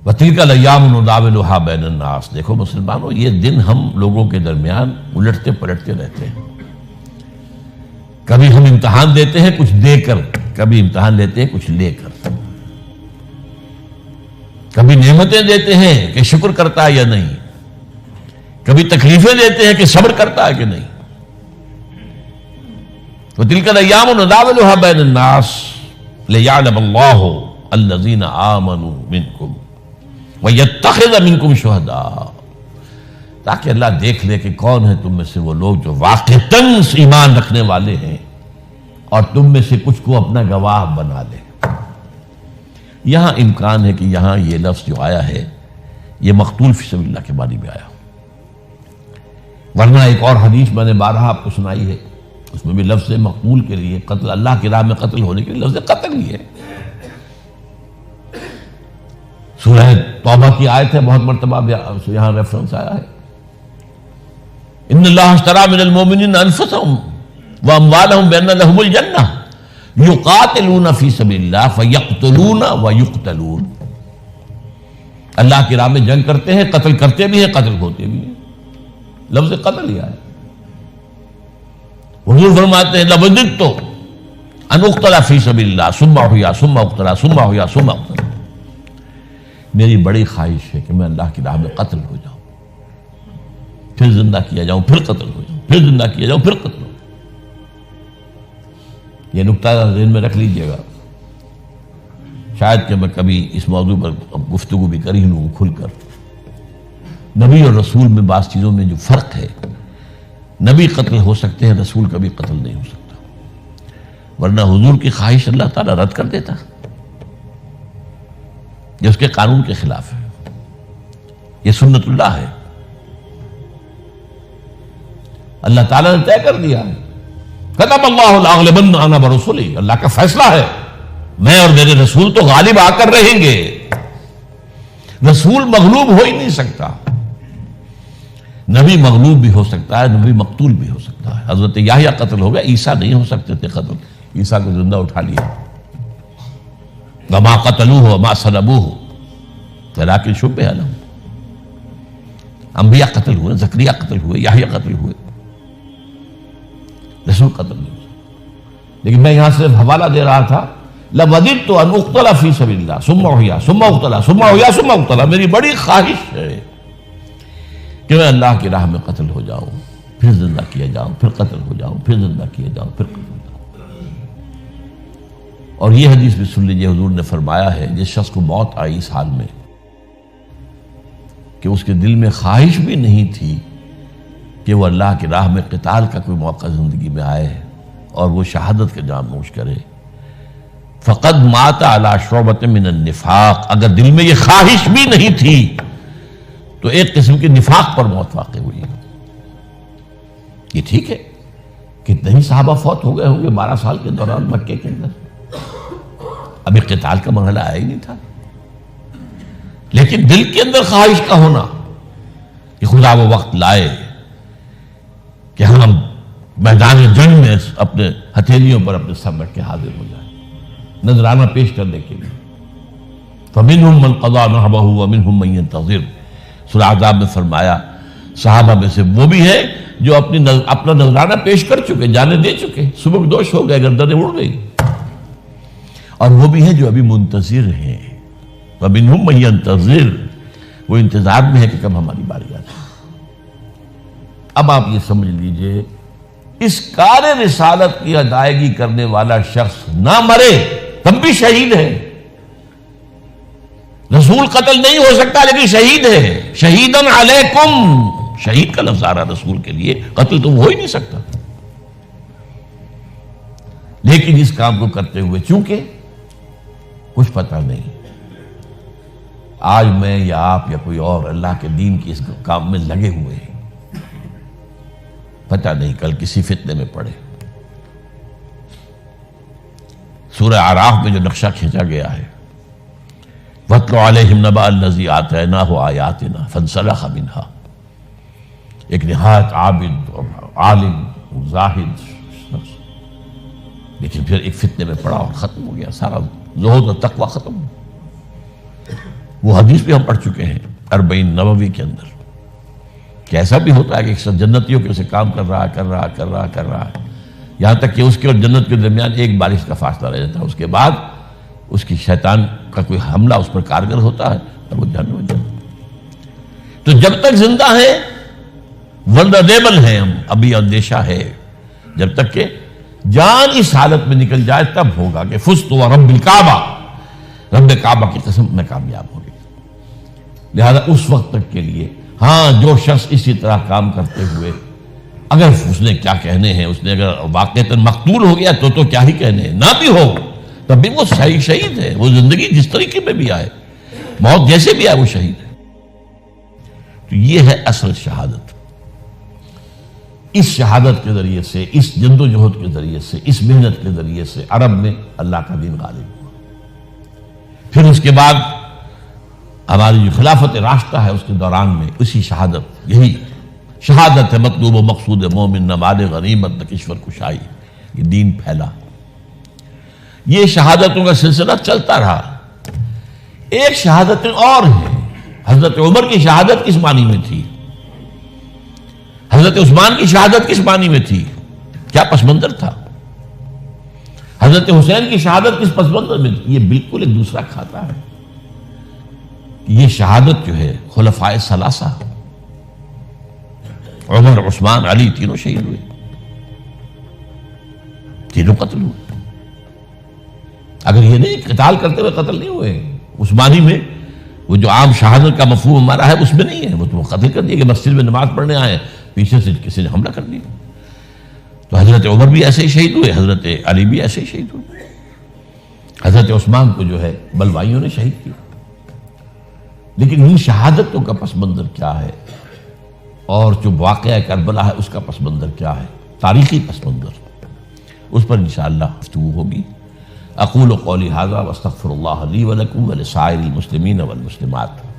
وَتِلْكَ الْأَيَّامُ نُدَاوِلُهَا بَيْنَ النَّاسِ، دیکھو مسلمانوں یہ دن ہم لوگوں کے درمیان الٹتے پلٹتے رہتے ہیں. کبھی ہم امتحان دیتے ہیں کچھ دے کر، کبھی امتحان لیتے ہیں کچھ لے کر. کبھی نعمتیں دیتے ہیں کہ شکر کرتا ہے یا نہیں، کبھی تکلیفیں دیتے ہیں کہ صبر کرتا ہے کہ نہیں. وَتِلْكَ الْأَيَّامُ نُدَاوِلُهَا بَيْنَ النَّاسِ لِيَعْلَمَ اللَّهُ الَّذِينَ آمَنُوا مِنْكُمْ وَيَتَّخِذَ مِنْكُمْ شُهَدَاءَ، تاکہ اللہ دیکھ لے کہ کون ہے تم میں سے وہ لوگ جو واقعتاً ایمان رکھنے والے ہیں اور تم میں سے کچھ کو اپنا گواہ بنا لے. یہاں امکان ہے کہ یہاں یہ لفظ جو آیا ہے یہ مقتول فی سبیل اللہ کے معنی میں آیا، ورنہ ایک اور حدیث میں نے بارہا آپ کو سنائی ہے، اس میں بھی لفظ مقتول کے لیے قتل، اللہ کی راہ میں قتل ہونے کے لیے لفظ قتل ہی ہے. سورہ توبہ کی آیت ہے، بہت مرتبہ یہاں ریفرنس آیا ہے، ان اللہ اشتری من المؤمنین انفسهم واموالهم بان لهم الجنہ یقاتلون فی سبیل اللہ فیقتلون ویقتلون. اللہ کی راہ میں جنگ کرتے ہیں، قتل کرتے بھی ہیں، قتل ہوتے بھی ہیں. لفظ قتل ہی آیا. حضور فرماتے ہیں لوددت ان اقتل فی سبیل اللہ ثم احیا ثم اقتل ثم احیا ثم اقتل. میری بڑی خواہش ہے کہ میں اللہ کی راہ میں قتل ہو جاؤں، پھر زندہ کیا جاؤں، پھر قتل ہو جاؤں، پھر زندہ کیا جاؤں، پھر قتل ہو. یہ نکتہ ذہن میں رکھ لیجئے گا. شاید کہ میں کبھی اس موضوع پر گفتگو بھی کر ہی لوں کھل کر. نبی اور رسول میں بعض چیزوں میں جو فرق ہے، نبی قتل ہو سکتے ہیں، رسول کبھی قتل نہیں ہو سکتا، ورنہ حضور کی خواہش اللہ تعالیٰ رد کر دیتا، یہ اس کے قانون کے خلاف ہے، یہ سنت اللہ ہے. اللہ تعالیٰ نے طے کر دیا ہے، کتب اللہ لاغلبن انا برسولی، اللہ کا فیصلہ ہے میں اور میرے رسول تو غالب آ کر رہیں گے. رسول مغلوب ہو ہی نہیں سکتا. نبی مغلوب بھی ہو سکتا ہے، نبی مقتول بھی ہو سکتا ہے. حضرت یحییٰ قتل ہو گیا، عیسیٰ نہیں ہو سکتے تھے قتل، عیسیٰ کو زندہ اٹھا لیا. وما قتلوہ وما صلبوہ ولکن شبہ لہم. انبیاء قتل ہوئے، زکریا قتل ہوئے، یحییٰ قتل ہوئے، رسول قتل نہیں ہوئے. لیکن میں یہاں صرف حوالہ دے رہا تھا، لَوَدِدْتُ أَنْ أُقْتَلَ فِي سَبِيلِ اللَّهِ ثُمَّ أُحْيَا ثُمَّ أُقْتَلَ ثُمَّ أُحْيَا ثُمَّ أُقْتَلَ. میری بڑی خواہش ہے کہ میں اللہ کی راہ میں قتل ہو جاؤں، پھر زندہ کیا جاؤں، پھر قتل ہو جاؤں، پھر زندہ کیا جاؤں، پھر قتل ہو جاؤں. اور یہ حدیث بھی سن لیجیے، حضور نے فرمایا ہے جس شخص کو موت آئی اس حال میں کہ اس کے دل میں خواہش بھی نہیں تھی کہ وہ اللہ کی راہ میں قتال کا کوئی موقع زندگی میں آئے اور وہ شہادت کے جام نوش کرے، فقد مات علی شعبۃ من النفاق. اگر دل میں یہ خواہش بھی نہیں تھی تو ایک قسم کی نفاق پر موت واقع ہوئی. یہ ٹھیک ہے، کتنے ہی صحابہ فوت ہو گئے ہوں گے 12 سال کے دوران مکے کے اندر، ابھی قتال کا مرحلہ آیا ہی نہیں تھا. لیکن دل کے اندر خواہش کا ہونا کہ خدا وہ وقت لائے کہ ہم میدان جنگ میں اپنے ہتھیلیوں پر اپنے سر رکھ کے حاضر ہو جائیں نذرانہ پیش کرنے کے لیے. فَمِنْهُمْ مَنْ قَضَى نَحْبَهُ وَمِنْهُمْ مَنْ يَنْتَظِرُ. سورہ احزاب میں فرمایا صحابہ میں سے وہ بھی ہے جو اپنا نذرانہ پیش کر چکے، جانے دے چکے، سبک دوش ہو گئے، گردنیں اڑ گئی، اور وہ بھی ہے جو ابھی منتظر ہیں. وَمِنْهُمْ مَنْ يَنْتَظِرُ، وہ انتظار میں ہے کہ کب ہماری باری آ جائے. اب آپ یہ سمجھ لیجئے، اس کار رسالت کی ادائیگی کرنے والا شخص نہ مرے تب بھی شہید ہے. رسول قتل نہیں ہو سکتا لیکن شہید ہے. شہیدن علیکم، شہید کا لفظ آ رہا رسول کے لیے، قتل تو ہو ہی نہیں سکتا. لیکن اس کام کو کرتے ہوئے چونکہ کچھ پتہ نہیں، آج میں یا آپ یا کوئی اور اللہ کے دین کی اس کام میں لگے ہوئے ہیں، پتہ نہیں کل کسی فتنے میں پڑے. سورہ اعراف میں جو نقشہ کھینچا گیا ہے، وَاتْلُ عَلَيْهِمْ نَبَأَ الَّذِي آتَيْنَاهُ آيَاتِنَا فَانْسَلَخَ مِنْهَا. ایک نہایت عابد اور عالم زاہد شخص، لیکن پھر ایک فتنے میں پڑا اور ختم ہو گیا، سارا زہد اور تقوی ختم ہو. وہ حدیث بھی ہم پڑھ چکے ہیں 40 نووی کے اندر، کہ ایسا بھی ہوتا ہے کہ ایک جنتیوں کے اسے کام کر رہا ہے یہاں تک کہ اس کے اور جنت کے درمیان ایک بارش کا فاصلہ رہ جاتا ہے، اس کے بعد اس کی شیطان کا کوئی حملہ اس پر کارگر ہوتا ہے اور وہ جہنم میں جاتا ہے۔ تو جب تک زندہ ہے ولنریبل ہیں ہم، ابھی اندیشہ ہے، جب تک کہ جان اس حالت میں نکل جائے تب ہوگا کہ فزت ورب الکعبہ، رب کعبہ کی قسم میں کامیاب ہو گئی۔ لہذا اس وقت تک کے لیے ہاں جو شخص اسی طرح کام کرتے ہوئے اگر اس نے کیا کہنے ہیں، اس نے اگر واقعتاً مقتول ہو گیا تو کیا ہی کہنے ہیں، نہ بھی ہو تب بھی وہ شہید ہے، وہ زندگی جس طریقے میں بھی آئے، موت جیسے بھی آئے وہ شہید ہے۔ تو یہ ہے اصل شہادت۔ اس شہادت کے ذریعے سے، اس جد و جہد کے ذریعے سے، اس محنت کے ذریعے سے عرب میں اللہ کا دین غالب ہوا۔ پھر اس کے بعد ہماری جو خلافت راشدہ ہے اس کے دوران میں اسی شہادت، یہی شہادت ہے مطلوب و مقصود مومن، نہ مال غنیمت نہ کشور کشائی، یہ دین پھیلا۔ یہ شہادتوں کا سلسلہ چلتا رہا۔ ایک شہادت اور ہے، حضرت عمر کی شہادت کس معنی میں تھی؟ حضرت عثمان کی شہادت کس معنی میں تھی؟ کیا پس منظر تھا؟ حضرت حسین کی شہادت کس پس منظر میں تھی؟ یہ بالکل ایک دوسرا کھاتا ہے۔ یہ شہادت جو ہے خلفائے ثلاثہ، عمر، عثمان، علی، تینوں شہید ہوئے، تینوں قتل ہوئے۔ اگر یہ نہیں قتال کرتے ہوئے قتل نہیں ہوئے، عثمانی میں وہ جو عام شہادت کا مفہوم ہمارا ہے اس میں نہیں ہے، وہ تو قتل کر دیا کہ مسجد میں نماز پڑھنے آئے، پیچھے سے کسی نے حملہ کر دیا۔ تو حضرت عمر بھی ایسے ہی شہید ہوئے، حضرت علی بھی ایسے ہی شہید ہوئے، حضرت عثمان کو جو ہے بلوائیوں نے شہید کیا۔ لیکن ان شہادتوں کا پس منظر کیا ہے اور جو واقعہ کربلا ہے اس کا پس منظر کیا ہے، تاریخی پس منظر، اس پر انشاءاللہ گفتگو ہوگی۔ اقول قولی ھذا واستغفر اللہ لی ولکم ولسائر المسلمین والمسلمات۔